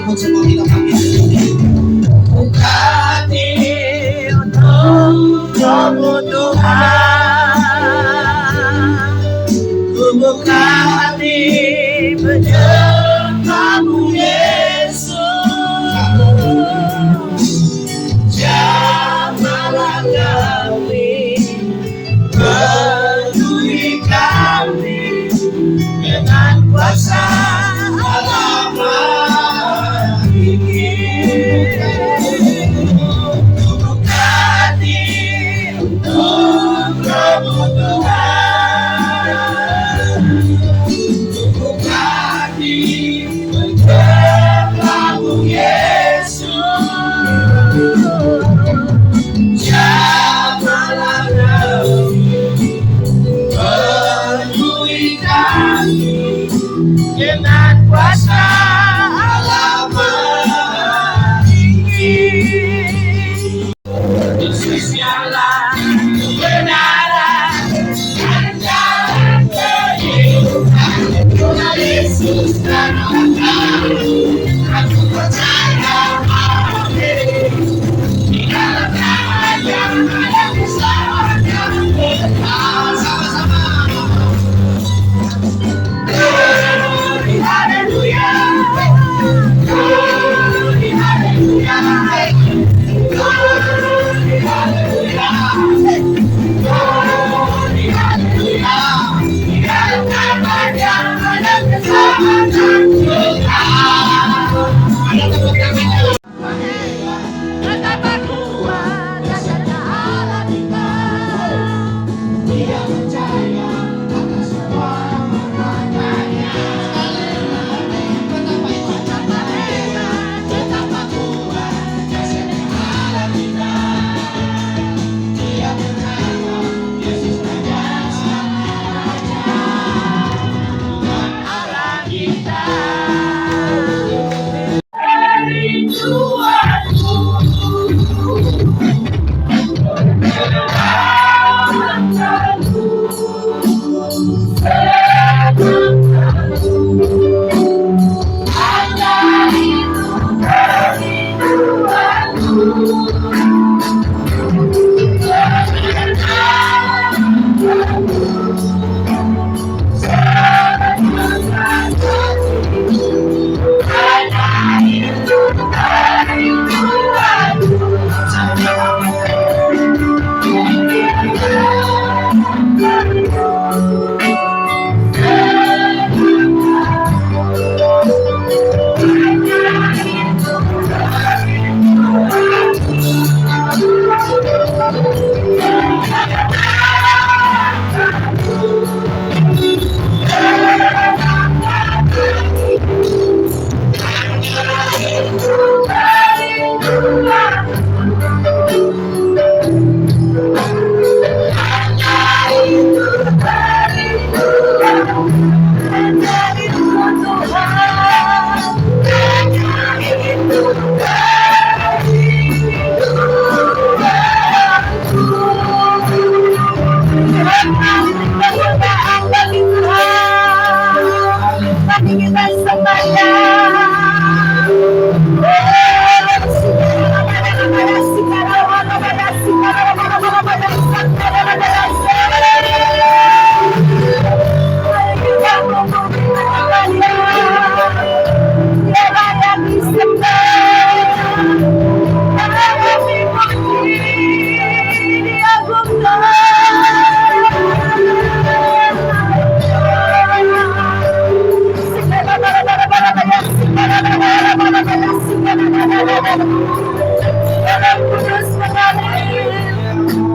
Angkut semua kita panggil. Buka hati untuk kebutuhan. Ku buka hati menyembahmu Yesus. Jamahlah kami, penuhi kami dengan kuasa Allah ini. Buka hati untuk kebutuhan. Buka hati menyembahmu Yesus. Jamahlah kami, penuhi kami dengan kuasa Allah tinggi. Yesus ialah kebenaran dan jalan kehidupan. Yesus dan aku percaya di dalam nama yang ada keselamatan. Sama-sama. Glory, hallelujah. Glory, hallelujah. Glory, hallelujah. Glory, hallelujah. Di dalam nama yang ada keselamatan. Ada tepuk tangan. Betapa kuat dasarnya Allah kita. Dia percaya akan semua perbuatannya. Betapa hebat, betapa kuat dasarnya Allah kita. Dia percaya Yesus Raja Tuhan Allah kita. Dari Tuhanku.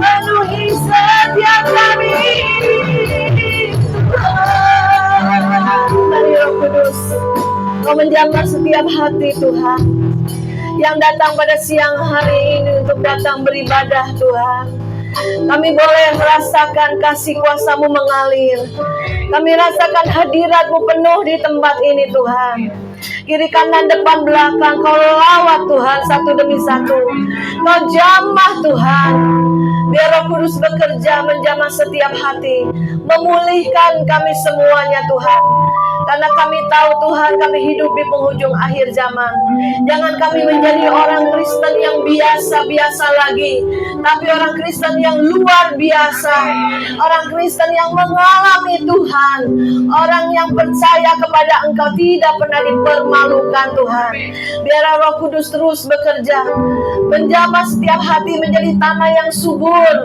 Penuhi setiap kami. Mari Roh Kudus, Kau menjamah setiap hati Tuhan yang datang pada siang hari ini untuk datang beribadah Tuhan. Kami boleh merasakan kasih kuasa-Mu mengalir. Kami rasakan hadirat-Mu penuh di tempat ini Tuhan. Kiri kanan depan belakang Kau lawat Tuhan satu demi satu. Kau jamah Tuhan. Biar Roh Kudus bekerja menjamah setiap hati, memulihkan kami semuanya Tuhan. Karena kami tahu Tuhan, kami hidup di penghujung akhir zaman. Jangan kami menjadi orang Kristen yang biasa-biasa lagi, tapi orang Kristen yang luar biasa. Orang Kristen yang mengalami Tuhan, orang yang percaya kepada Engkau, tidak pernah dipermalukan Tuhan. Biar Roh Kudus terus bekerja, menjamah setiap hati menjadi tanah yang subur,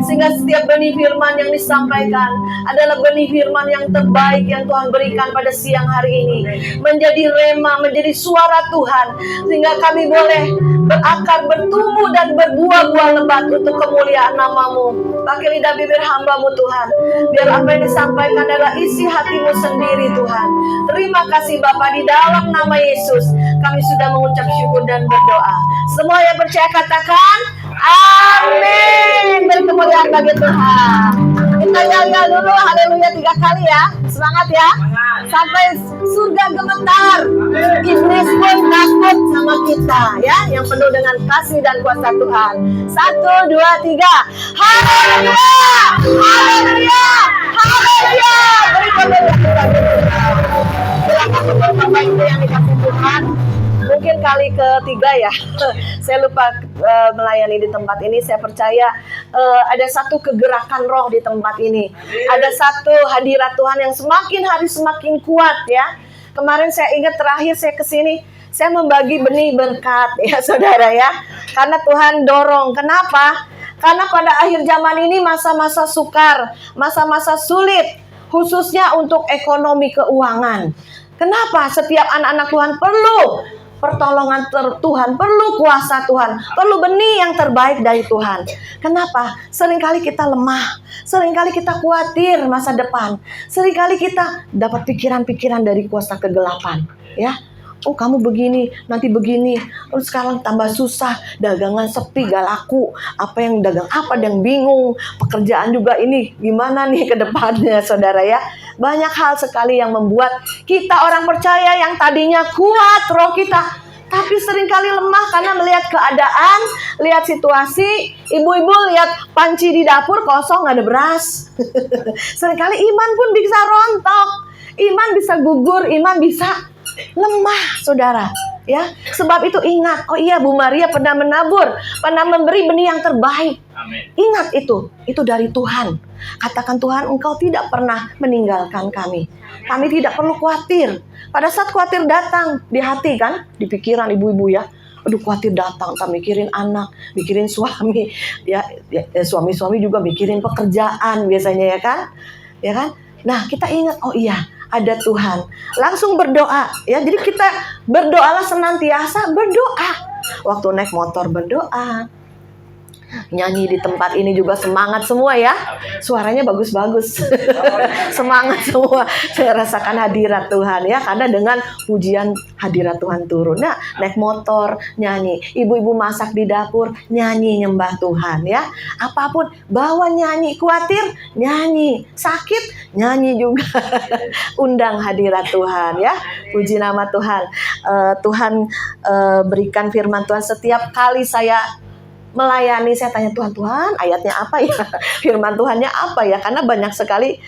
sehingga setiap benih firman yang disampaikan adalah benih firman yang terbaik yang Tuhan berikan pada siang hari ini, menjadi rema, menjadi suara Tuhan, sehingga kami boleh berakar, bertumbuh dan berbuah-buah lebat untuk kemuliaan nama-Mu. Pakai lidah bibir hamba-Mu Tuhan, biar apa yang disampaikan adalah isi hati-Mu sendiri Tuhan. Terima kasih Bapa, di dalam nama Yesus kami sudah mengucap syukur dan berdoa. Semua yang percaya katakan amin. Berkemuliaan bagi Tuhan. Kita yel-yel dulu haleluya 3 kali ya. Semangat ya. Sampai surga gemetar. Iblis pun takut sama kita ya, yang penuh dengan kasih dan kuasa Tuhan. 1, 2, 3. Haleluya. Haleluya. Haleluya. Berkemuliaan bagi Tuhan. Silakan Bapak Ibu yang dikasih Tuhan. Mungkin kali ketiga ya, saya lupa melayani di tempat ini. Saya percaya ada satu kegerakan roh di tempat ini. Ada satu hadirat Tuhan yang semakin hari semakin kuat ya. Kemarin saya ingat terakhir saya kesini, saya membagi benih berkat ya saudara ya. Karena Tuhan dorong. Kenapa? Karena pada akhir zaman ini masa-masa sukar, masa-masa sulit, khususnya untuk ekonomi keuangan. Kenapa? Setiap anak-anak Tuhan perlu pertolongan Tuhan, perlu kuasa Tuhan, perlu benih yang terbaik dari Tuhan. Kenapa? Seringkali kita lemah, seringkali kita khawatir masa depan, seringkali kita dapat pikiran-pikiran dari kuasa kegelapan, ya. Oh kamu begini, nanti begini, terus sekarang tambah susah, dagangan sepi, gak laku, apa yang dagang apa, yang bingung, pekerjaan juga ini gimana nih ke depannya saudara ya. Banyak hal sekali yang membuat kita orang percaya yang tadinya kuat roh kita, tapi seringkali lemah karena melihat keadaan, lihat situasi. Ibu-ibu lihat panci di dapur kosong, gak ada beras. Seringkali iman pun bisa rontok, iman bisa gugur, iman bisa lemah saudara ya. Sebab itu ingat, oh iya Bu Maria pernah menabur, pernah memberi benih yang terbaik. Amin. Ingat itu dari Tuhan. Katakan Tuhan, Engkau tidak pernah meninggalkan kami. Kami tidak perlu khawatir. Pada saat khawatir datang di hati kan, di pikiran ibu-ibu ya, aduh khawatir datang, tak mikirin anak, mikirin suami ya, suami-suami juga mikirin pekerjaan biasanya ya kan. Nah kita ingat, oh iya ada Tuhan, langsung berdoa ya. Jadi kita berdoalah senantiasa, berdoa. Waktu naik motor berdoa, nyanyi di tempat ini juga semangat semua ya. Suaranya bagus-bagus. Semangat semua. Saya rasakan hadirat Tuhan ya, karena dengan pujian hadirat Tuhan turun. Nah, naik motor nyanyi, ibu-ibu masak di dapur nyanyi nyembah Tuhan ya. Apapun bawa nyanyi, khawatir nyanyi, sakit nyanyi juga. Undang hadirat Tuhan ya. Puji nama Tuhan. Tuhan berikan firman Tuhan setiap kali saya melayani, saya tanya Tuhan ayatnya apa ya, firman Tuhannya apa ya, karena banyak sekali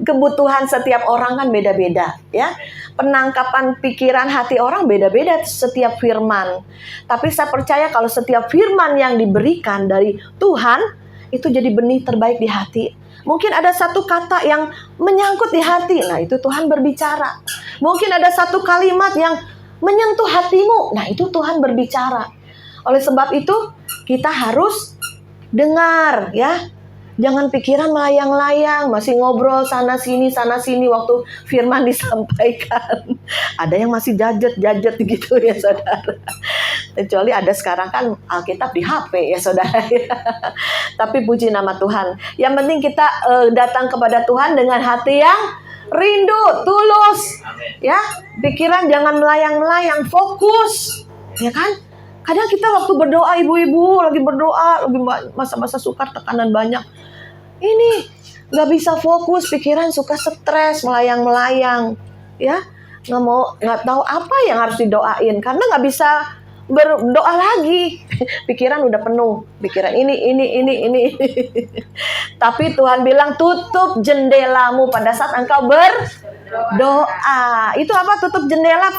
kebutuhan setiap orang kan beda-beda ya, penangkapan pikiran hati orang beda-beda setiap firman. Tapi saya percaya kalau setiap firman yang diberikan dari Tuhan itu jadi benih terbaik di hati. Mungkin ada satu kata yang menyangkut di hati, nah itu Tuhan berbicara. Mungkin ada satu kalimat yang menyentuh hatimu, nah itu Tuhan berbicara. Oleh sebab itu kita harus dengar ya. Jangan pikiran melayang-layang, masih ngobrol sana sini waktu firman disampaikan. Ada yang masih jajet gitu ya saudara. Kecuali ada sekarang kan Alkitab di HP ya saudara. Tapi puji nama Tuhan. Yang penting kita datang kepada Tuhan dengan hati yang rindu, tulus. Ya, pikiran jangan melayang-layang, fokus. Ya kan? Kadang kita waktu berdoa, ibu-ibu lagi berdoa, lagi masa-masa sukar, tekanan banyak. Ini nggak bisa fokus, pikiran suka stres, melayang-melayang, ya nggak tahu apa yang harus didoain karena nggak bisa berdoa lagi. Pikiran udah penuh, pikiran ini. Tapi Tuhan bilang tutup jendelamu pada saat engkau berdoa. Itu apa tutup jendela?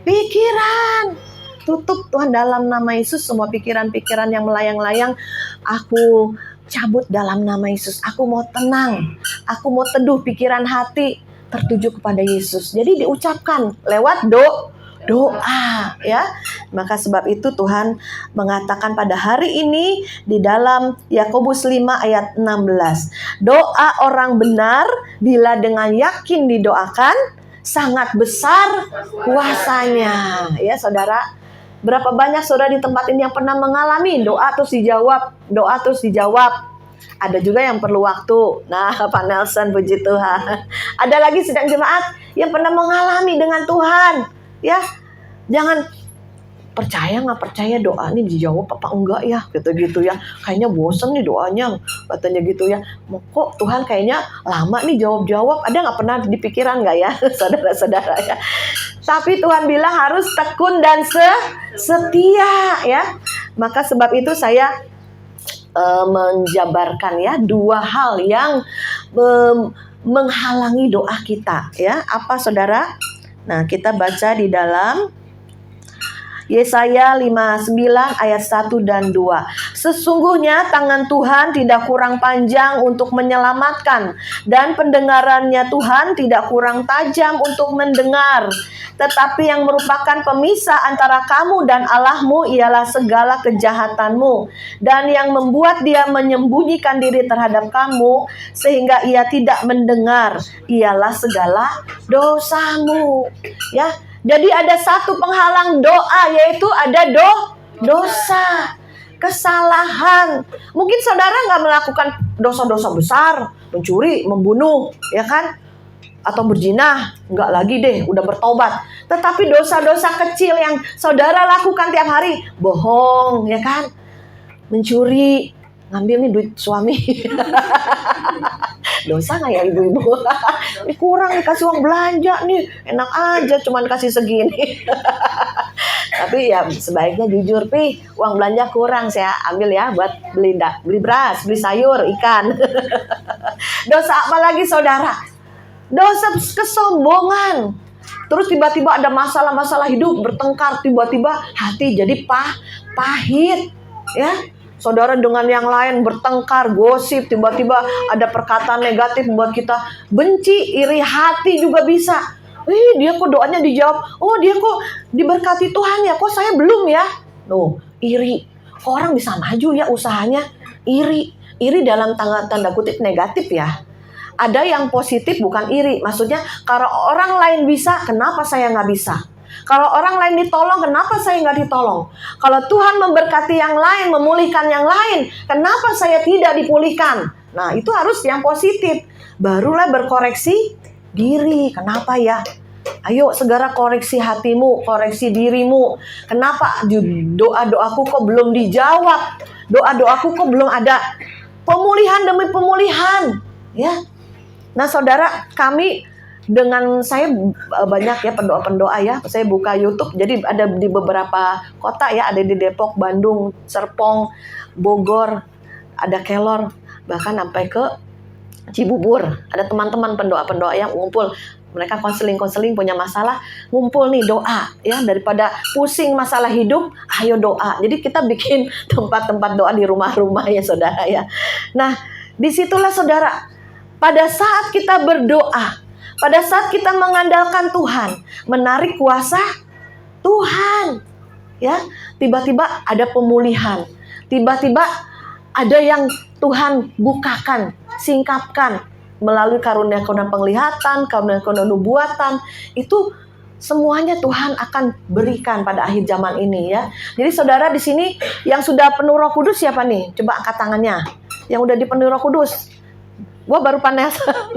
Pikiran. Tutup Tuhan, dalam nama Yesus semua pikiran-pikiran yang melayang-layang aku cabut dalam nama Yesus. Aku mau tenang, aku mau teduh pikiran hati tertuju kepada Yesus. Jadi diucapkan lewat doa ya. Maka sebab itu Tuhan mengatakan pada hari ini di dalam Yakobus 5 ayat 16, doa orang benar bila dengan yakin didoakan sangat besar kuasanya. Ya saudara, berapa banyak saudara di tempat ini yang pernah mengalami doa terus dijawab. Ada juga yang perlu waktu. Nah, Pak Nelson, puji Tuhan. Ada lagi sedang jemaat yang pernah mengalami dengan Tuhan. Ya, jangan percaya nggak percaya doa ini dijawab apa enggak ya, gitu ya. Kayaknya bosen nih doanya, katanya gitu ya. Kok Tuhan kayaknya lama nih jawab. Ada nggak pernah di pikiran nggak ya, saudara-saudara ya? Tapi Tuhan bilang harus tekun dan setia ya. Maka sebab itu saya menjabarkan ya dua hal yang menghalangi doa kita ya. Apa saudara? Nah, kita baca di dalam Yesaya 59 ayat 1 dan 2. Sesungguhnya tangan Tuhan tidak kurang panjang untuk menyelamatkan, dan pendengarannya Tuhan tidak kurang tajam untuk mendengar. Tetapi yang merupakan pemisah antara kamu dan Allahmu ialah segala kejahatanmu, dan yang membuat dia menyembunyikan diri terhadap kamu sehingga ia tidak mendengar ialah segala dosamu. Ya, jadi ada satu penghalang doa, yaitu ada dosa, kesalahan. Mungkin saudara nggak melakukan dosa-dosa besar, mencuri, membunuh, ya kan? Atau berzina, nggak lagi deh, udah bertobat. Tetapi dosa-dosa kecil yang saudara lakukan tiap hari, bohong, ya kan? Mencuri, ngambil nih duit suami. Dosa nggak ya ibu-ibu? Ini kurang nih, kasih uang belanja nih, enak aja cuman kasih segini. Tapi ya sebaiknya jujur, uang belanja kurang, saya ambil ya buat beli beras, beli sayur, ikan. Dosa apa lagi saudara? Dosa kesombongan. Terus tiba-tiba ada masalah-masalah hidup, bertengkar, tiba-tiba hati jadi pahit, ya. Saudara dengan yang lain bertengkar, gosip, tiba-tiba ada perkataan negatif membuat kita benci, iri hati juga bisa. Dia kok doanya dijawab, oh dia kok diberkati Tuhan ya, kok saya belum ya. Iri. Orang bisa maju ya usahanya, iri dalam tanda kutip negatif ya. Ada yang positif bukan iri, maksudnya kalau orang lain bisa, kenapa saya nggak bisa? Kalau orang lain ditolong, kenapa saya nggak ditolong? Kalau Tuhan memberkati yang lain, memulihkan yang lain, kenapa saya tidak dipulihkan? Nah, itu harus yang positif. Barulah berkoreksi diri. Kenapa ya? Ayo segera koreksi hatimu, koreksi dirimu. Kenapa doa-doaku kok belum dijawab? Doa-doaku kok belum ada pemulihan demi pemulihan? Ya. Nah, saudara, kami dengan saya banyak ya pendoa-pendoa ya. Saya buka YouTube, jadi ada di beberapa kota ya, ada di Depok, Bandung, Serpong, Bogor, ada Kelor, bahkan sampai ke Cibubur. Ada teman-teman pendoa-pendoa yang ngumpul. Mereka konseling punya masalah, ngumpul nih doa ya, daripada pusing masalah hidup, ayo doa. Jadi kita bikin tempat-tempat doa di rumah-rumah ya saudara ya. Nah, disitulah saudara, pada saat kita berdoa, pada saat kita mengandalkan Tuhan, menarik kuasa Tuhan, ya, tiba-tiba ada pemulihan, tiba-tiba ada yang Tuhan bukakan, singkapkan melalui karunia-karunia penglihatan, karunia-karunia nubuatan. Itu semuanya Tuhan akan berikan pada akhir zaman ini ya. Jadi saudara di sini yang sudah penuh Roh Kudus siapa nih? Coba angkat tangannya. Yang udah dipenuhi Roh Kudus. Gua baru Pak Nelson.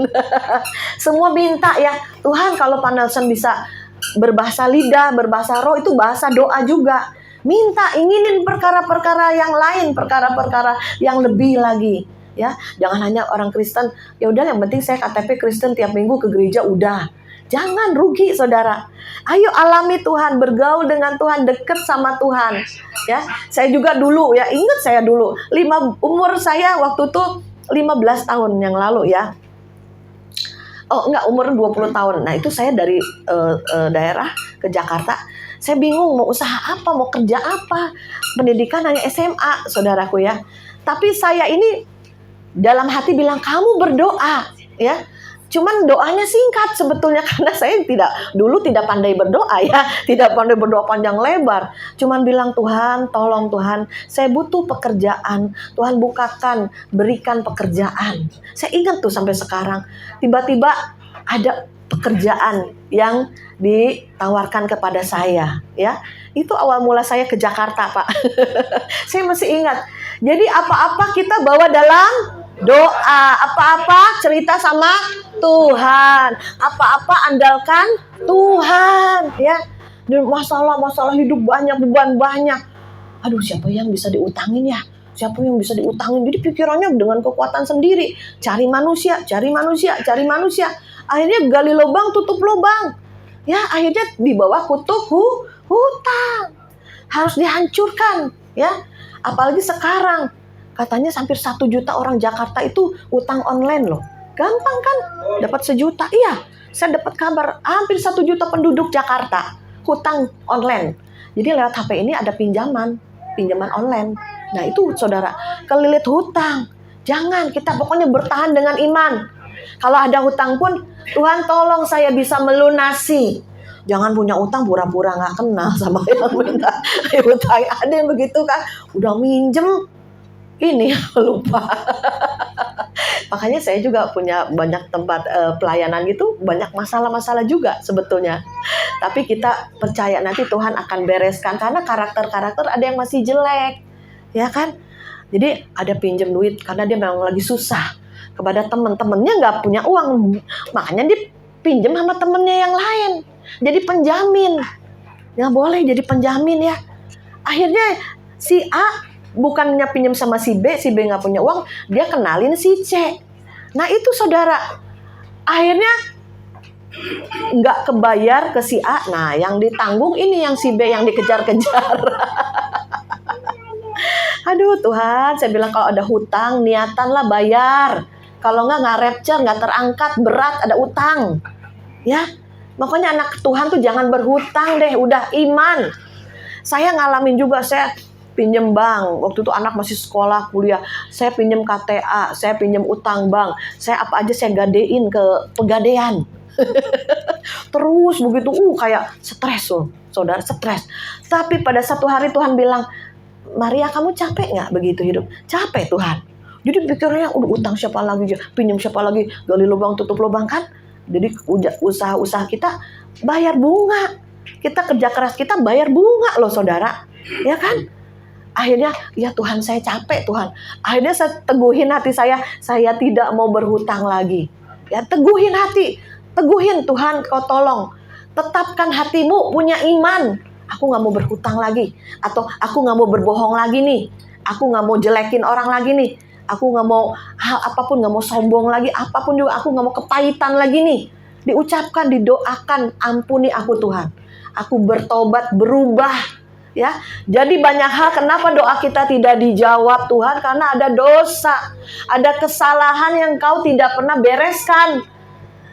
Semua minta ya, Tuhan kalau Pak Nelson bisa berbahasa lidah, berbahasa roh, itu bahasa doa juga. Minta, inginin perkara-perkara yang lain, perkara-perkara yang lebih lagi. Ya, jangan hanya orang Kristen. Ya udah, yang penting saya KTP Kristen tiap minggu ke gereja udah. Jangan rugi, saudara. Ayo alami Tuhan, bergaul dengan Tuhan, deket sama Tuhan. Ya, saya juga dulu ya, ingat saya dulu, umur saya waktu itu 15 tahun yang lalu ya. Oh enggak, umur 20 tahun. Nah itu saya dari daerah ke Jakarta. Saya bingung mau usaha apa, mau kerja apa. Pendidikan hanya SMA, saudaraku ya. Tapi saya ini dalam hati bilang, kamu berdoa ya. Cuman doanya singkat sebetulnya, karena saya dulu tidak pandai berdoa ya, tidak pandai berdoa panjang lebar. Cuman bilang, Tuhan, tolong Tuhan, saya butuh pekerjaan. Tuhan bukakan, berikan pekerjaan. Saya ingat tuh sampai sekarang. Tiba-tiba ada pekerjaan yang ditawarkan kepada saya ya. Itu awal mula saya ke Jakarta, Pak. Saya masih ingat. Jadi apa-apa kita bawa dalam doa, apa-apa cerita sama Tuhan, apa-apa andalkan Tuhan ya. Masalah hidup banyak, beban banyak. Aduh, siapa yang bisa diutangin ya? Siapa yang bisa diutangin? Jadi pikirannya dengan kekuatan sendiri, cari manusia. Akhirnya gali lubang, tutup lubang. Ya, akhirnya di bawah kutub hutang. Harus dihancurkan ya. Apalagi sekarang katanya hampir 1 juta orang Jakarta itu utang online loh. Gampang kan? Dapat 1 juta. Iya, saya dapat kabar hampir 1 juta penduduk Jakarta hutang online. Jadi lewat HP ini ada pinjaman online. Nah itu saudara, kelilit hutang. Jangan, kita pokoknya bertahan dengan iman. Kalau ada hutang pun, Tuhan tolong saya bisa melunasi. Jangan punya utang pura-pura gak kenal sama yang minta hutang. Ada yang begitu kan, udah minjem, ini lupa. Makanya saya juga punya banyak tempat pelayanan gitu, banyak masalah-masalah juga sebetulnya. Tapi kita percaya nanti Tuhan akan bereskan, karena karakter-karakter ada yang masih jelek, ya kan? Jadi ada pinjem duit karena dia memang lagi susah kepada teman-temannya, nggak punya uang, makanya dia pinjem sama temennya yang lain. Jadi penjamin, nggak boleh jadi penjamin ya. Akhirnya si A bukannya pinjam sama si B nggak punya uang, dia kenalin si C. Nah itu saudara, akhirnya nggak kebayar ke si A. Nah yang ditanggung ini yang si B yang dikejar-kejar. Aduh Tuhan, saya bilang kalau ada hutang, niatanlah bayar. Kalau nggak rapture, nggak terangkat, berat, ada utang. Ya, makanya anak Tuhan tuh jangan berhutang deh, udah iman. Saya ngalamin juga, saya pinjem bank. Waktu itu anak masih sekolah, kuliah. Saya pinjem KTA, saya pinjem utang bank. Saya apa aja saya gadein ke pegadaian. Terus begitu, kayak stres loh, saudara, stres. Tapi pada satu hari Tuhan bilang, Maria kamu capek nggak begitu hidup? Capek Tuhan. Jadi pikirnya udah utang siapa lagi, pinjam siapa lagi, gali lubang tutup lubang kan. Jadi usaha-usaha kita bayar bunga. Kita kerja keras kita bayar bunga loh saudara. Ya kan? Akhirnya ya Tuhan saya capek Tuhan. Akhirnya saya teguhin hati saya tidak mau berhutang lagi. Ya teguhin hati. Teguhin Tuhan kau tolong. Tetapkan hatimu punya iman. Aku gak mau berhutang lagi. Atau aku gak mau berbohong lagi nih. Aku gak mau jelekin orang lagi nih. Aku gak mau hal apapun, gak mau sombong lagi. Apapun juga aku gak mau kepahitan lagi nih. Diucapkan, didoakan, ampuni aku Tuhan. Aku bertobat, berubah. Ya, jadi banyak hal kenapa doa kita tidak dijawab Tuhan. Karena ada dosa. Ada kesalahan yang kau tidak pernah bereskan.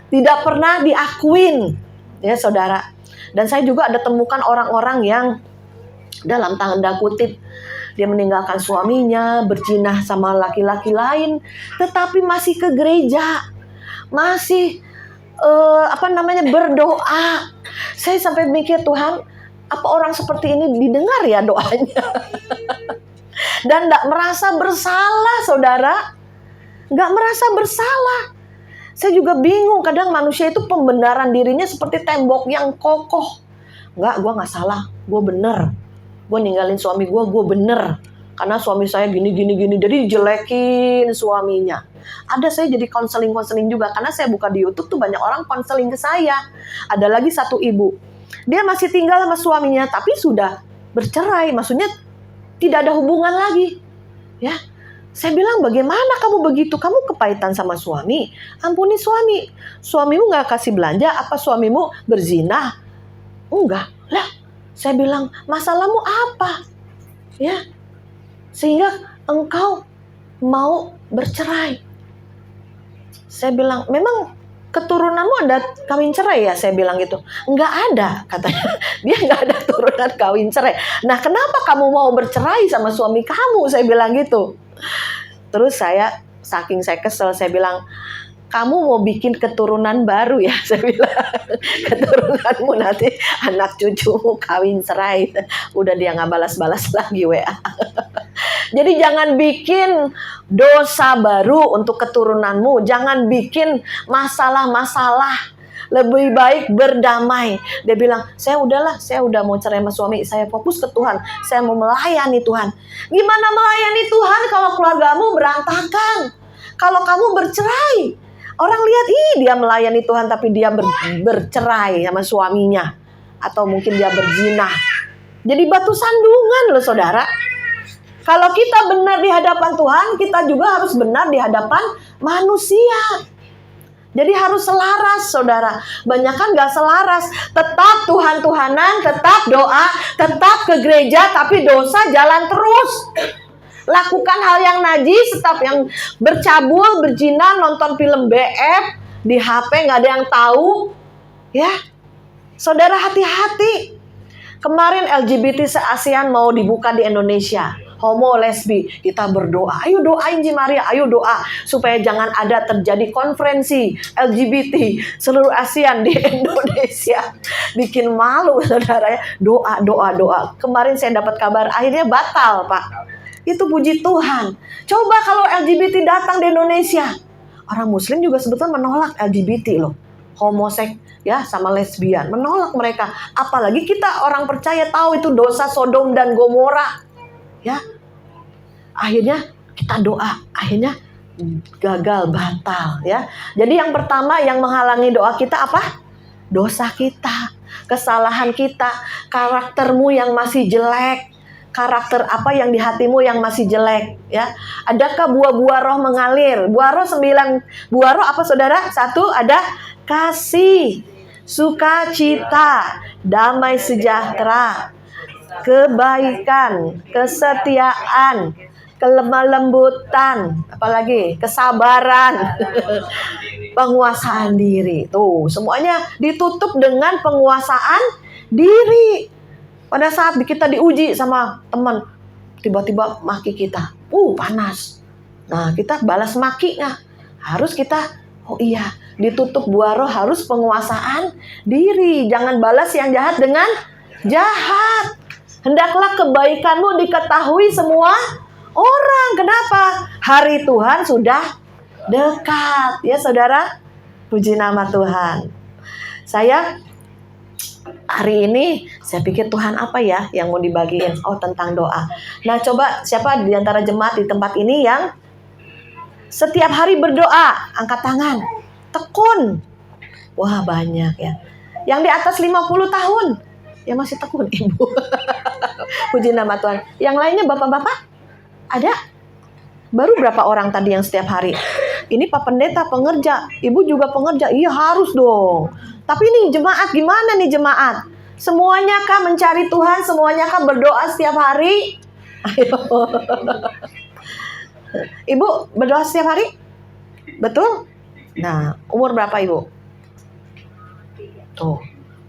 Tidak pernah diakuin. Ya saudara. Dan saya juga ada temukan orang-orang yang dalam tanda kutip dia meninggalkan suaminya, berzina sama laki-laki lain, tetapi masih ke gereja, masih berdoa. Saya sampai mikir Tuhan, apa orang seperti ini didengar ya doanya? Dan nggak merasa bersalah, saudara, nggak merasa bersalah. Saya juga bingung, kadang manusia itu pembenaran dirinya seperti tembok yang kokoh. Enggak, gue gak salah, gue bener. Gue ninggalin suami gue bener. Karena suami saya gini. Jadi dijelekin suaminya. Ada saya jadi konseling juga. Karena saya buka di YouTube tuh banyak orang konseling ke saya. Ada lagi satu ibu. Dia masih tinggal sama suaminya, tapi sudah bercerai. Maksudnya tidak ada hubungan lagi. Ya. Saya bilang, bagaimana kamu begitu? Kamu kepahitan sama suami. Ampuni suami. Suamimu gak kasih belanja? Apa suamimu berzina? Enggak. Lah, saya bilang, masalahmu apa? Ya, sehingga engkau mau bercerai. Saya bilang, memang keturunanmu ada kawin cerai ya? Saya bilang gitu. Enggak ada, katanya. Dia enggak ada turunan kawin cerai. Nah, kenapa kamu mau bercerai sama suami kamu? Saya bilang gitu. Terus saking saya kesel, saya bilang, kamu mau bikin keturunan baru ya? Saya bilang, keturunanmu nanti anak cucumu kawin cerai. Udah dia nggak balas-balas lagi WA. Jadi jangan bikin dosa baru untuk keturunanmu. Jangan bikin masalah-masalah. Lebih baik berdamai. Dia bilang, saya udah mau cerai sama suami. Saya fokus ke Tuhan. Saya mau melayani Tuhan. Gimana melayani Tuhan kalau keluargamu berantakan? Kalau kamu bercerai, orang lihat, dia melayani Tuhan tapi dia bercerai sama suaminya. Atau mungkin dia berzina. Jadi batu sandungan loh saudara. Kalau kita benar di hadapan Tuhan, kita juga harus benar di hadapan manusia. Jadi harus selaras saudara. Banyak kan gak selaras. Tetap Tuhan-Tuhanan, tetap doa, tetap ke gereja, tapi dosa jalan terus. Lakukan hal yang najis, tetap yang bercabul, berzina, nonton film BF di HP, gak ada yang tahu. Ya, saudara hati-hati. Kemarin LGBT se-ASEAN mau dibuka di Indonesia. Homo, lesbi, kita berdoa. Ayo doain Ji Maria, ayo doa. Supaya jangan ada terjadi konferensi LGBT seluruh ASEAN di Indonesia. Bikin malu saudara ya. Doa. Kemarin saya dapat kabar, akhirnya batal Pak. Itu puji Tuhan. Coba kalau LGBT datang di Indonesia. Orang Muslim juga sebetulnya menolak LGBT loh. Homoseks ya sama lesbian. Menolak mereka. Apalagi kita orang percaya tahu itu dosa Sodom dan Gomora. Ya, akhirnya kita doa, akhirnya gagal, batal ya. Jadi yang pertama yang menghalangi doa kita apa? Dosa kita, kesalahan kita, karaktermu yang masih jelek. Karakter apa yang di hatimu yang masih jelek ya? Adakah buah-buah roh mengalir? Buah roh 9 buah roh apa saudara? 1 ada kasih, sukacita, damai sejahtera, kebaikan, kesetiaan, kelemah lembutan, apalagi kesabaran, penguasaan diri. Tuh, semuanya ditutup dengan penguasaan diri. Pada saat kita diuji sama teman, tiba-tiba maki kita, panas. Nah, kita balas maki nggak? Harus kita, ditutup buah roh, harus penguasaan diri. Jangan balas yang jahat dengan jahat. Hendaklah kebaikanmu diketahui semua orang. Kenapa? Hari Tuhan sudah dekat. Ya saudara, puji nama Tuhan. Saya hari ini, saya pikir Tuhan apa ya yang mau dibagiin? Tentang doa. Nah coba siapa di antara jemaat di tempat ini yang setiap hari berdoa? Angkat tangan. Tekun. Wah banyak ya. Yang di atas 50 tahun. Ya masih tekun ibu. Puji nama Tuhan. Yang lainnya bapak-bapak? Ada? Baru berapa orang tadi yang setiap hari? Ini Pak Pendeta pengerja. Ibu juga pengerja. Iya harus dong. Tapi nih jemaat gimana nih jemaat? Semuanya kah mencari Tuhan? Semuanya kah berdoa setiap hari? Ayo. Ibu berdoa setiap hari? Betul? Nah umur berapa ibu? Tuh.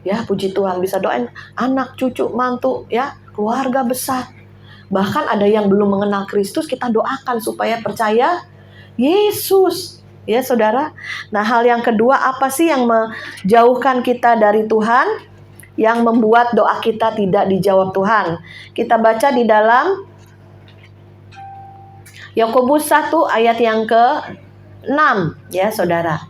Ya puji Tuhan bisa doain anak, cucu, mantu, ya keluarga besar. Bahkan ada yang belum mengenal Kristus, kita doakan supaya percaya Yesus. Ya saudara. Nah hal yang kedua apa sih yang menjauhkan kita dari Tuhan? Yang membuat doa kita tidak dijawab Tuhan. Kita baca di dalam Yakobus 1 ayat yang ke-6 ya saudara.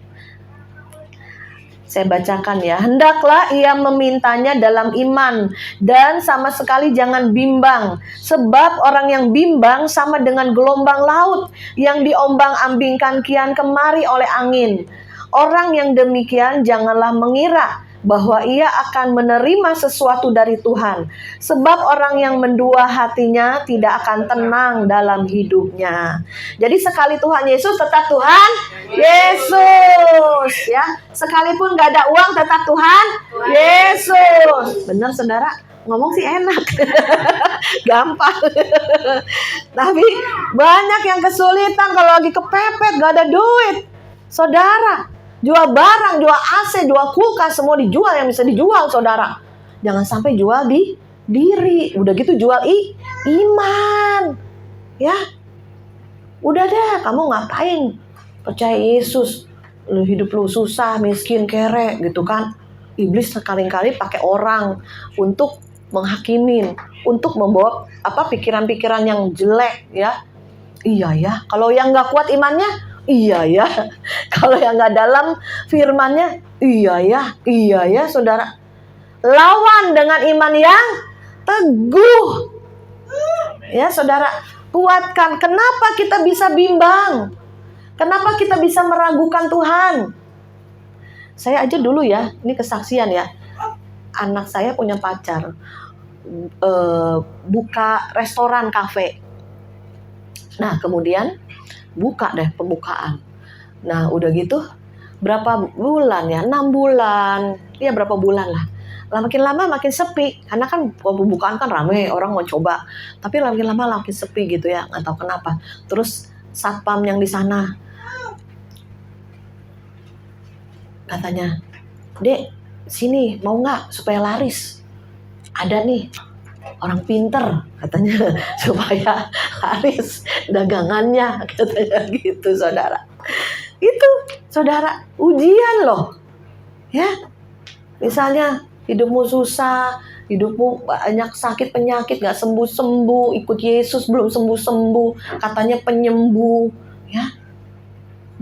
Saya bacakan ya. Hendaklah ia memintanya dalam iman dan sama sekali jangan bimbang. Sebab orang yang bimbang sama dengan gelombang laut yang diombang-ambingkan kian kemari oleh angin. Orang yang demikian janganlah mengira bahwa ia akan menerima sesuatu dari Tuhan. Sebab orang yang mendua hatinya tidak akan tenang dalam hidupnya. Jadi sekali Tuhan Yesus tetap Tuhan Yesus, ya. Sekalipun gak ada uang tetap Tuhan Yesus. Benar saudara? Ngomong sih enak. Gampang. Tapi banyak yang kesulitan kalau lagi kepepet, gak ada duit. Saudara, jual barang, jual AC, jual kulkas, semua dijual yang bisa dijual, saudara. Jangan sampai jual di diri. Udah gitu jual iman. Ya. Udah deh, kamu ngapain percaya Yesus? Lu hidup lu susah, miskin, kere gitu kan. Iblis sekali-kali pakai orang untuk menghakimin, untuk membawa pikiran-pikiran yang jelek, ya. Iya ya, kalau yang nggak kuat imannya, iya ya. Kalau yang nggak dalam firmannya, iya ya, saudara. Lawan dengan iman yang teguh, ya saudara. Kuatkan. Kenapa kita bisa bimbang? Kenapa kita bisa meragukan Tuhan? Saya aja dulu ya, ini kesaksian ya. Anak saya punya pacar, buka restoran, kafe. Nah, kemudian buka deh pembukaan. Nah, udah gitu berapa bulan ya? 6 bulan. Ya berapa bulan lah. Makin lama makin sepi. Karena kan pembukaan kan rame, orang mau coba. Tapi makin lama makin sepi gitu ya. Nggak tahu kenapa. Terus satpam yang di sana katanya, "Dek, sini mau nggak supaya laris? Ada nih orang pinter," katanya, "supaya laris dagangannya," katanya gitu, saudara. Itu, saudara, ujian loh. Ya, misalnya hidupmu susah, hidupmu banyak sakit penyakit, gak sembuh-sembuh, ikut Yesus belum sembuh-sembuh, katanya penyembuh, ya.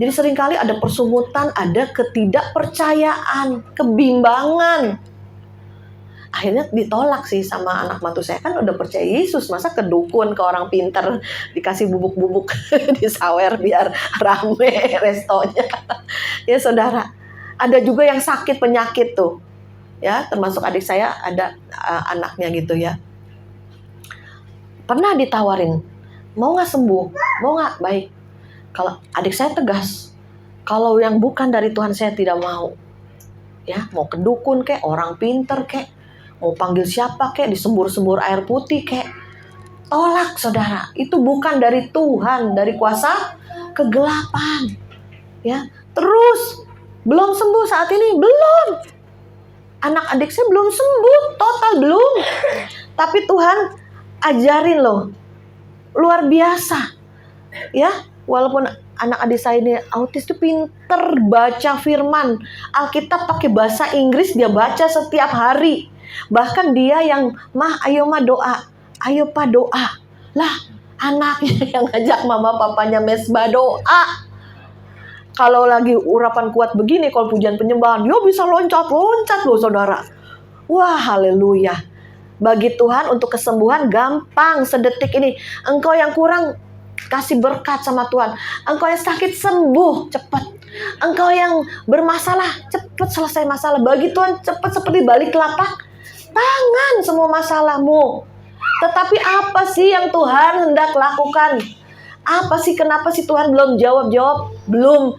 Jadi seringkali ada persumutan, ada ketidakpercayaan, kebimbangan. Akhirnya ditolak sih sama anak mantu saya, kan udah percaya Yesus, masa ke dukun, ke orang pinter, dikasih bubuk-bubuk disawer biar rame restonya. Ya saudara, ada juga yang sakit penyakit tuh, ya, termasuk adik saya ada anaknya gitu ya. Pernah ditawarin, mau nggak sembuh, mau nggak baik. Kalau adik saya tegas, kalau yang bukan dari Tuhan saya tidak mau. Ya, mau ke dukun kek, orang pinter kek, mau panggil siapa kek, disembur-sembur air putih kek. Tolak, saudara. Itu bukan dari Tuhan, dari kuasa kegelapan. Ya, terus belum sembuh saat ini, belum. Anak adik saya belum sembuh, total belum. Tapi Tuhan ajarin loh, luar biasa. Ya, walaupun anak adik saya ini autis tuh pinter baca firman Alkitab pakai bahasa Inggris, dia baca setiap hari. Bahkan dia yang, "Mah, ayo mah doa, ayo pa doa." Lah, anaknya yang ngajak mama papanya mesbah doa. Kalau lagi urapan kuat begini, kalau pujian penyembahan, dia bisa loncat-loncat loh, saudara. Wah, haleluya. Bagi Tuhan untuk kesembuhan gampang, sedetik ini. Engkau yang kurang, kasih berkat sama Tuhan. Engkau yang sakit, sembuh cepat. Engkau yang bermasalah, cepat selesai masalah. Bagi Tuhan cepat seperti balik telapak tangan semua masalahmu. Tetapi apa sih yang Tuhan hendak lakukan? Apa sih, kenapa sih Tuhan belum jawab-jawab? Belum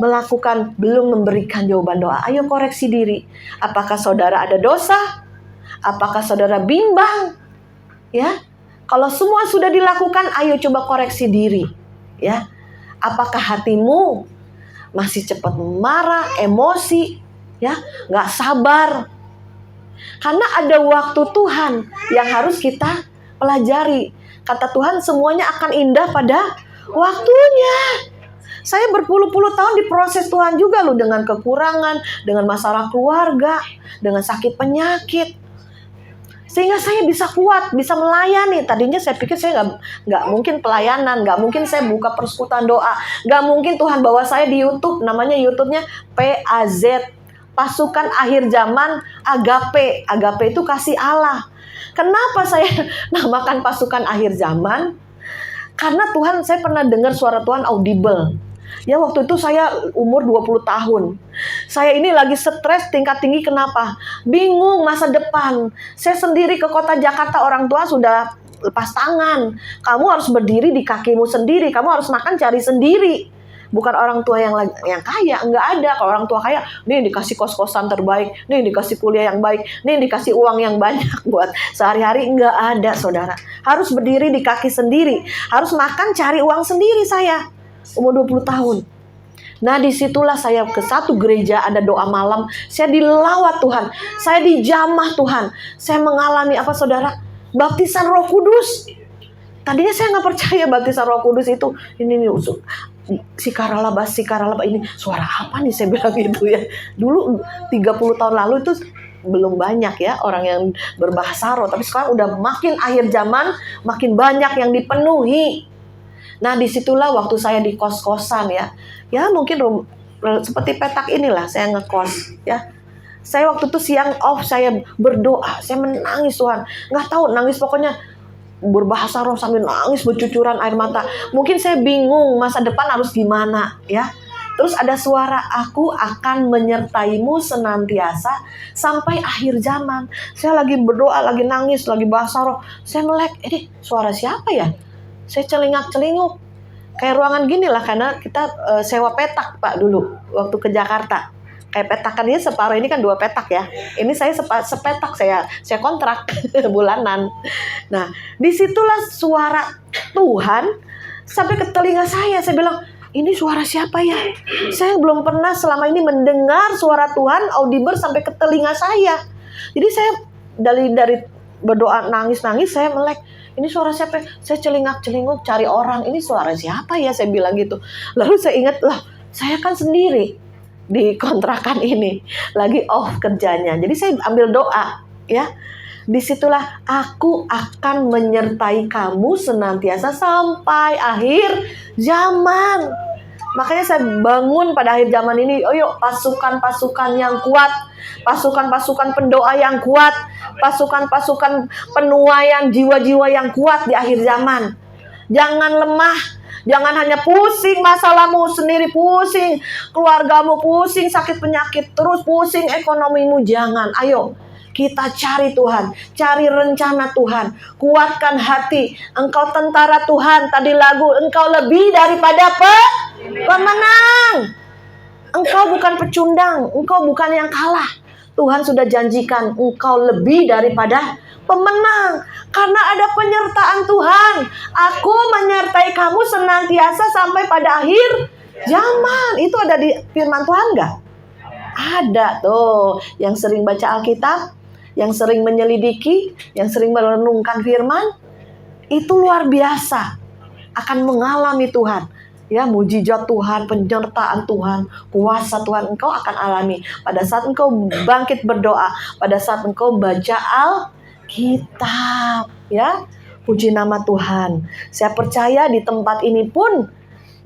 melakukan, belum memberikan jawaban doa. Ayo koreksi diri. Apakah saudara ada dosa? Apakah saudara bimbang? Ya, kalau semua sudah dilakukan, ayo coba koreksi diri. Ya, apakah hatimu masih cepat marah, emosi, ya, nggak sabar? Karena ada waktu Tuhan yang harus kita pelajari. Kata Tuhan, semuanya akan indah pada waktunya. Saya berpuluh-puluh tahun diproses Tuhan juga loh, dengan kekurangan, dengan masalah keluarga, dengan sakit penyakit. Sehingga saya bisa kuat, bisa melayani. Tadinya saya pikir saya nggak mungkin pelayanan, nggak mungkin saya buka persekutuan doa, nggak mungkin Tuhan bawa saya di YouTube, namanya YouTube-nya PAZ, Pasukan Akhir Zaman Agape. Agape itu kasih Allah. Kenapa saya namakan Pasukan Akhir Zaman? Karena Tuhan, saya pernah dengar suara Tuhan audible. Ya waktu itu saya umur 20 tahun. Saya ini lagi stres tingkat tinggi, kenapa? Bingung masa depan. Saya sendiri ke kota Jakarta, orang tua sudah lepas tangan. Kamu harus berdiri di kakimu sendiri, kamu harus makan cari sendiri. Bukan orang tua yang kaya, enggak ada. Kalau orang tua kaya, nih dikasih kos-kosan terbaik, nih dikasih kuliah yang baik, nih dikasih uang yang banyak buat sehari-hari. Enggak ada, saudara. Harus berdiri di kaki sendiri, harus makan cari uang sendiri saya. Umur 20 tahun. Nah disitulah saya ke satu gereja, ada doa malam. Saya dilawat Tuhan, saya dijamah Tuhan. Saya mengalami apa saudara? Baptisan Roh Kudus. Tadinya saya nggak percaya baptisan Roh Kudus itu ini sikaralaba ini suara apa nih, saya bilang gitu ya. Dulu 30 tahun lalu itu belum banyak ya orang yang berbahasa roh, tapi sekarang udah makin akhir zaman, makin banyak yang dipenuhi. Nah disitulah waktu saya di kos-kosan ya mungkin seperti petak inilah saya ngekos ya. Saya waktu itu siang off, saya berdoa, saya menangis Tuhan, nggak tahu nangis, pokoknya berbahasa roh sambil nangis bercucuran air mata. Mungkin saya bingung masa depan harus gimana ya. Terus ada suara, aku akan menyertaimu senantiasa sampai akhir zaman. Saya lagi berdoa, lagi nangis, lagi bahasa roh. Saya melek, ini suara siapa ya? Saya celingak-celinguk. Kayak ruangan gini lah, karena kita sewa petak Pak dulu waktu ke Jakarta. Kayak petakannya separuh, ini kan 2 petak ya. Ini saya sepetak, saya kontrak bulanan. Nah, disitulah suara Tuhan sampai ke telinga saya. Saya bilang, ini suara siapa ya? Saya belum pernah selama ini mendengar suara Tuhan audible sampai ke telinga saya. Jadi saya dari berdoa nangis-nangis, saya melek, ini suara siapa? Saya celingak-celinguk cari orang, ini suara siapa ya? Saya bilang gitu. Lalu saya ingat, lah saya kan sendiri di kontrakan ini, lagi off kerjanya. Jadi saya ambil doa ya. Disitulah, aku akan menyertai kamu senantiasa sampai akhir zaman. Makanya saya bangun pada akhir zaman ini, yuk pasukan-pasukan yang kuat, pasukan-pasukan pendoa yang kuat, pasukan-pasukan penuaian jiwa-jiwa yang kuat di akhir zaman. Jangan lemah. Jangan hanya pusing masalahmu sendiri, pusing keluargamu, pusing sakit penyakit, terus pusing ekonomimu. Jangan, ayo kita cari Tuhan, cari rencana Tuhan, kuatkan hati. Engkau tentara Tuhan, tadi lagu, engkau lebih daripada pemenang. Engkau bukan pecundang, engkau bukan yang kalah. Tuhan sudah janjikan engkau lebih daripada pemenang. Karena ada penyertaan Tuhan. Aku menyertai kamu senantiasa sampai pada akhir zaman. Itu ada di firman Tuhan nggak? Ada tuh. Yang sering baca Alkitab, yang sering menyelidiki, yang sering merenungkan firman, itu luar biasa. Akan mengalami Tuhan. Ya, mujizat Tuhan, penyertaan Tuhan, kuasa Tuhan engkau akan alami pada saat engkau bangkit berdoa, pada saat engkau baca Alkitab, ya. Puji nama Tuhan. Saya percaya di tempat ini pun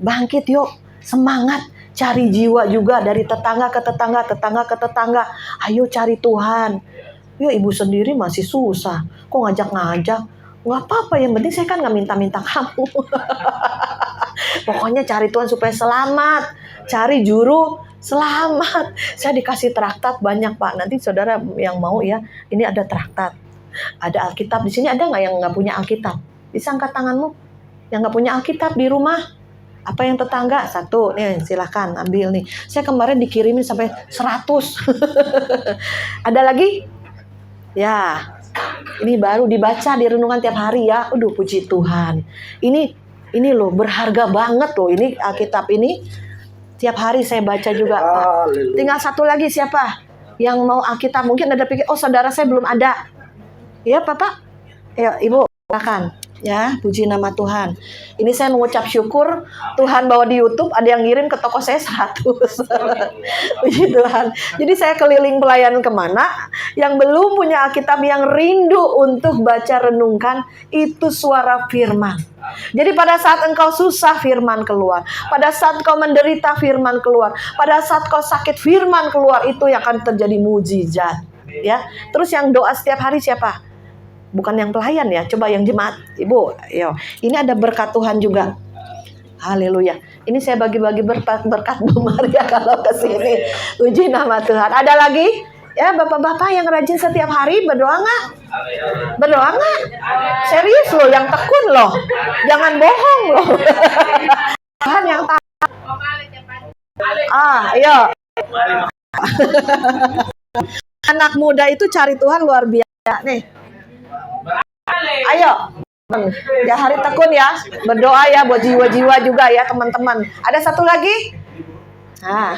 bangkit yuk, semangat, cari jiwa juga dari tetangga ke tetangga, tetangga ke tetangga. Ayo cari Tuhan. Ya ibu sendiri masih susah, kok ngajak-ngajak? Nggak apa-apa, yang penting saya kan nggak minta-minta kamu. Pokoknya cari Tuhan supaya selamat, cari juru selamat. Saya dikasih traktat banyak Pak. Nanti saudara yang mau ya, ini ada traktat, ada Alkitab. Di sini ada nggak yang nggak punya Alkitab? Bisa angkat tanganmu. Yang nggak punya Alkitab di rumah. Apa yang tetangga? 1, nih silahkan ambil nih. Saya kemarin dikirimin sampai 100. Ada lagi? Ya, ini baru dibaca di renungan tiap hari ya. Aduh puji Tuhan. Ini loh berharga banget loh. Ini Alkitab ini tiap hari saya baca juga Pak. Tinggal 1 lagi siapa yang mau Alkitab? Mungkin ada pikir, oh saudara saya belum ada. Ya Bapak, ya Ibu, silakan. Ya, puji nama Tuhan. Ini saya mengucap syukur Tuhan bawa di YouTube, ada yang ngirim ke toko saya 100. Puji Tuhan. Jadi saya keliling pelayanan kemana, yang belum punya Alkitab, yang rindu untuk baca renungkan, itu suara firman. Jadi pada saat engkau susah, firman keluar. Pada saat engkau menderita, firman keluar. Pada saat kau sakit, firman keluar. Itu yang akan terjadi mujizat. Ya. Terus yang doa setiap hari siapa? Bukan yang pelayan ya, coba yang jemaat. Ibu, yo. Ini ada berkat Tuhan juga. Haleluya. Ini saya bagi-bagi berkat Bu Maria kalau ke sini. Puji nama Tuhan. Ada lagi? Ya, bapak-bapak yang rajin setiap hari berdoa nggak? Berdoa nggak? Serius loh, yang tekun loh. Jangan bohong loh. Tuhan yang tahu. Ayo. Anak muda itu cari Tuhan luar biasa nih. Ayo. Ya, hari tekun ya. Berdoa ya buat jiwa-jiwa juga ya teman-teman. Ada satu lagi? Nah.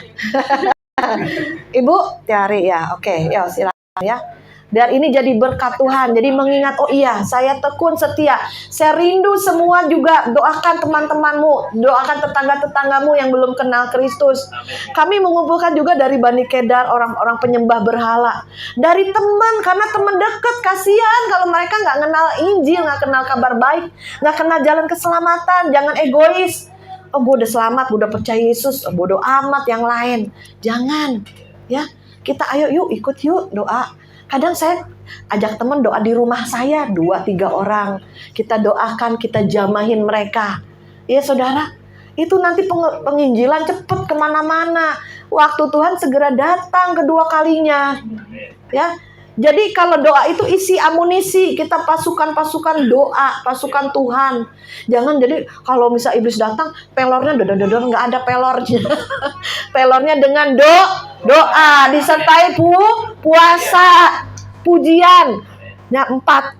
Ibu Tiari ya, oke, ya silakan ya. Biar ini jadi berkat Tuhan, jadi mengingat, oh iya, saya tekun setia, saya rindu semua juga. Doakan teman-temanmu, doakan tetangga-tetanggamu yang belum kenal Kristus. Kami mengumpulkan juga dari Bani Kedar, orang-orang penyembah berhala, dari teman, karena teman dekat. Kasihan kalau mereka nggak kenal Injil, nggak kenal kabar baik, nggak kenal jalan keselamatan. Jangan egois. Oh, gue udah selamat, gue udah percaya Yesus, bodo amat yang lain. Jangan, ya. Kita ayo yuk, ikut yuk doa. Kadang saya ajak teman doa di rumah saya, 2-3 orang. Kita doakan, kita jamahin mereka. Ya saudara, itu nanti penginjilan cepet kemana-mana. Waktu Tuhan segera datang kedua kalinya. Ya. Jadi kalau doa itu isi amunisi, kita pasukan-pasukan doa, pasukan Tuhan. Jangan jadi kalau misal iblis datang, pelornya dodor nggak ada pelornya. Pelornya dengan doa, disertai puasa, pujian. Yang 4,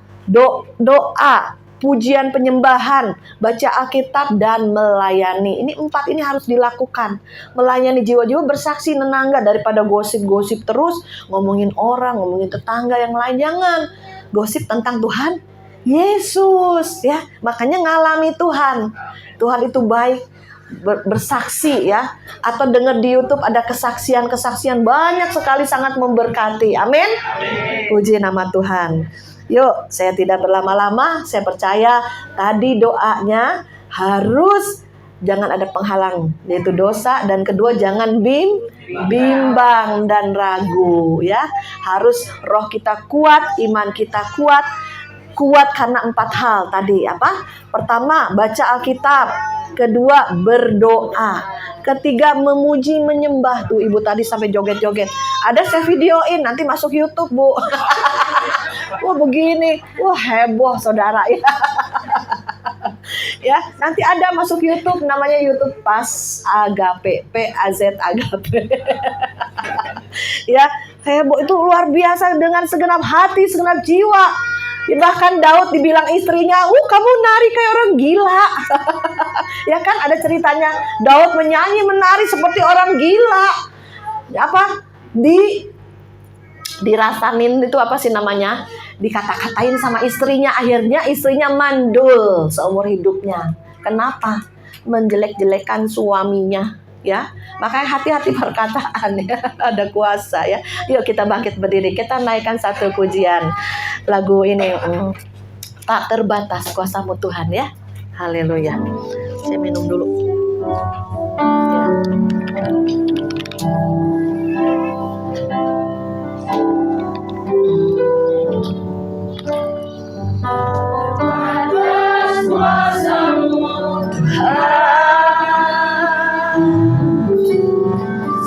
doa, pujian penyembahan, baca Alkitab dan melayani. Ini 4 ini harus dilakukan. Melayani jiwa-jiwa, bersaksi nenangga daripada gosip-gosip terus, ngomongin orang, ngomongin tetangga yang lain. Jangan gosip tentang Tuhan Yesus ya. Makanya ngalami Tuhan. Tuhan itu baik, bersaksi ya. Atau dengar di YouTube ada kesaksian-kesaksian banyak sekali, sangat memberkati. Amin. Puji nama Tuhan. Yuk, saya tidak berlama-lama, saya percaya tadi doanya harus jangan ada penghalang, yaitu dosa, dan kedua jangan bimbang dan ragu ya. Harus roh kita kuat, iman kita kuat karena 4 hal tadi apa? Pertama, baca Alkitab, kedua berdoa, ketiga memuji menyembah. Tuh ibu tadi sampai joget-joget. Ada saya videoin, nanti masuk YouTube Bu. Wah begini, wah heboh saudara ya. Ya, nanti ada masuk YouTube, namanya YouTube Pas Agape, PAZ Agape. Ya, heboh itu luar biasa dengan segenap hati, segenap jiwa. Bahkan Daud dibilang istrinya, kamu nari kayak orang gila. Ya kan, ada ceritanya Daud menyanyi menari seperti orang gila. Apa? Dirasain itu apa sih namanya? Dikata-katain sama istrinya, akhirnya istrinya mandul seumur hidupnya. Kenapa? Menjelek-jelekan suaminya, ya. Makanya hati-hati perkataan ya, ada kuasa ya. Yuk kita bangkit berdiri, kita naikkan satu pujian. Lagu ini tak terbatas kuasamu Tuhan ya. Haleluya. Saya minum dulu. Ya.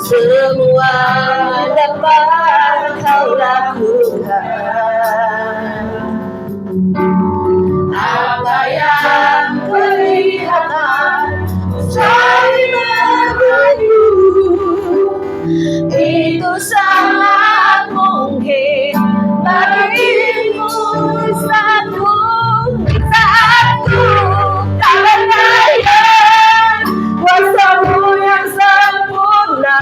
Semua dapat kau lakukan, apa yang kelihatan mencari mengadu, itu sangat mungkin bagimu saatku tak percaya kuasamu yang sempurna.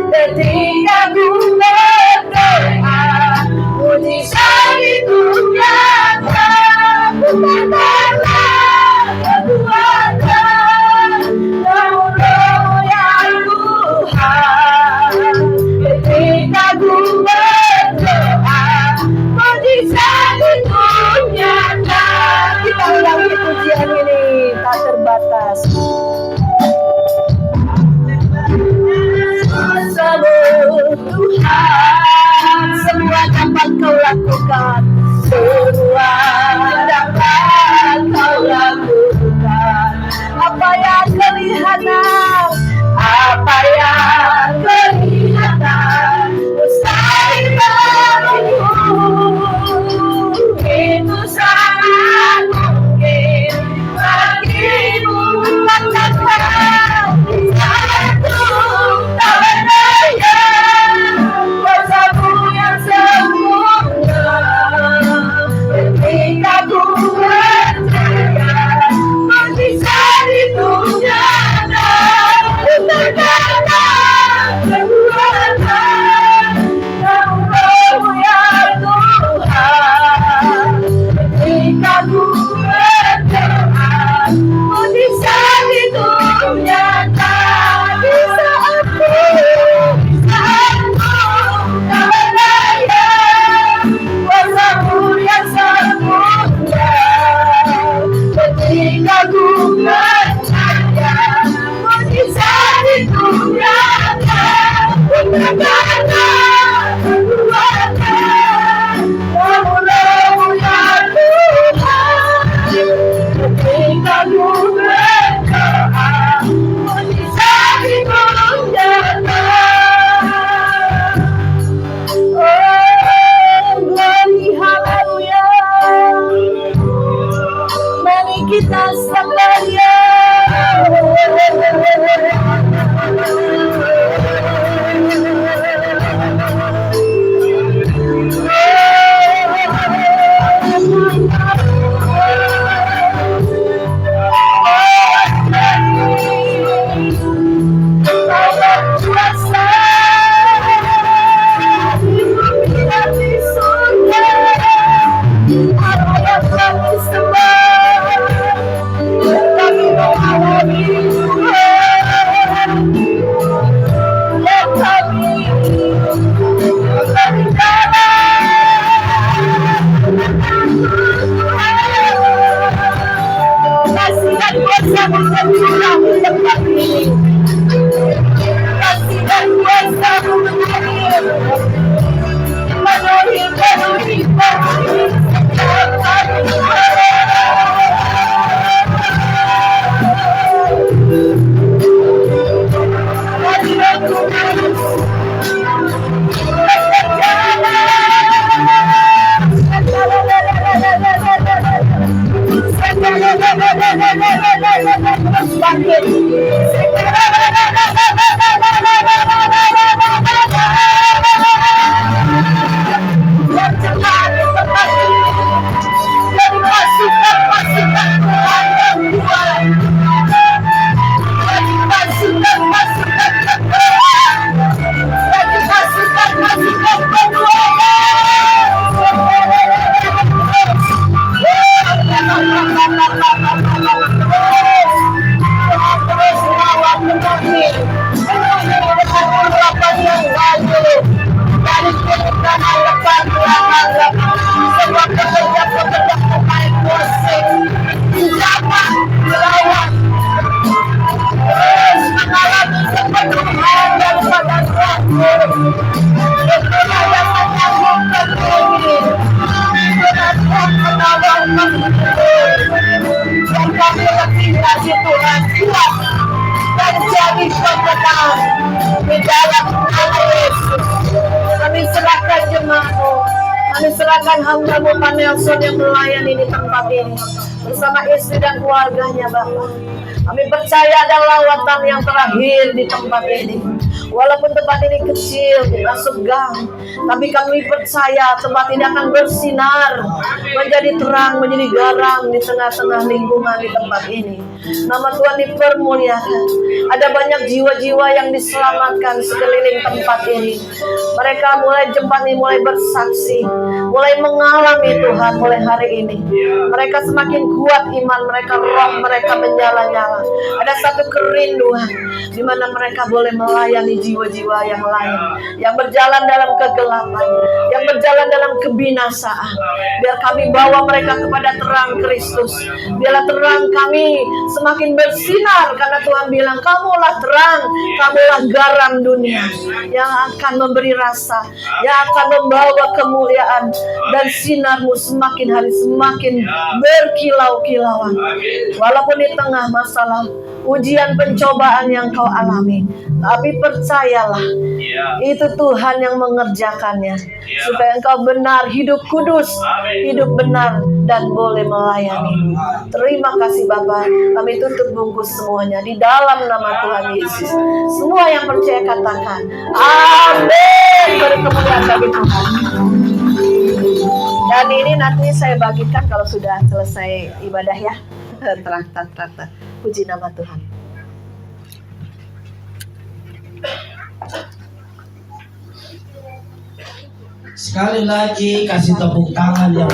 Ketika ku berdoa, mujizat itu nyata. Bukanlah kekuatan, namun Roh yang Tuhan. Ketika ku berdoa, mujizat itu nyata. Kita ulangi pujian ini, tak terbatas. Kita sembah Dia. Kami serahkan hamba-Mu Pak Nelson yang melayani di tempat ini bersama istri dan keluarganya, Bapak. Kami percaya ada lawatan yang terakhir di tempat ini. Walaupun tempat ini kecil, masuk gang, tapi kami percaya tempat ini akan bersinar, menjadi terang, menjadi garam di tengah-tengah lingkungan di tempat ini. Nama Tuhan dipermuliakan. Ada banyak jiwa-jiwa yang diselamatkan sekeliling tempat ini. Mereka jemaat ini mulai bersaksi, mulai mengalami Tuhan mulai hari ini. Mereka semakin kuat iman mereka, roh mereka menyala-nyala. Ada satu kerinduan di mana mereka boleh melayani jiwa-jiwa yang lain, yang berjalan dalam kegelapan, yang berjalan dalam kebinasaan. Biar kami bawa mereka kepada terang Kristus. Biarlah terang kami semakin bersinar, karena Tuhan bilang kamulah terang, kamulah garam dunia yang akan memberi rasa, yang akan membawa kemuliaan, dan sinarmu semakin hari semakin berkilau-kilauan. Walaupun di tengah masalah, ujian, pencobaan yang kau alami, tapi percayalah, itu Tuhan yang mengerjakannya, supaya engkau benar, hidup kudus, hidup benar, dan boleh melayani. Terima kasih Bapak. Kami tutup bungkus semuanya di dalam nama Tuhan Yesus. Semua yang percaya katakan amin. Beri kemuliaan bagi Tuhan. Dan ini nanti saya bagikan kalau sudah selesai ibadah ya. Traktat. Puji nama Tuhan. Sekali lagi kasih tepuk tangan yang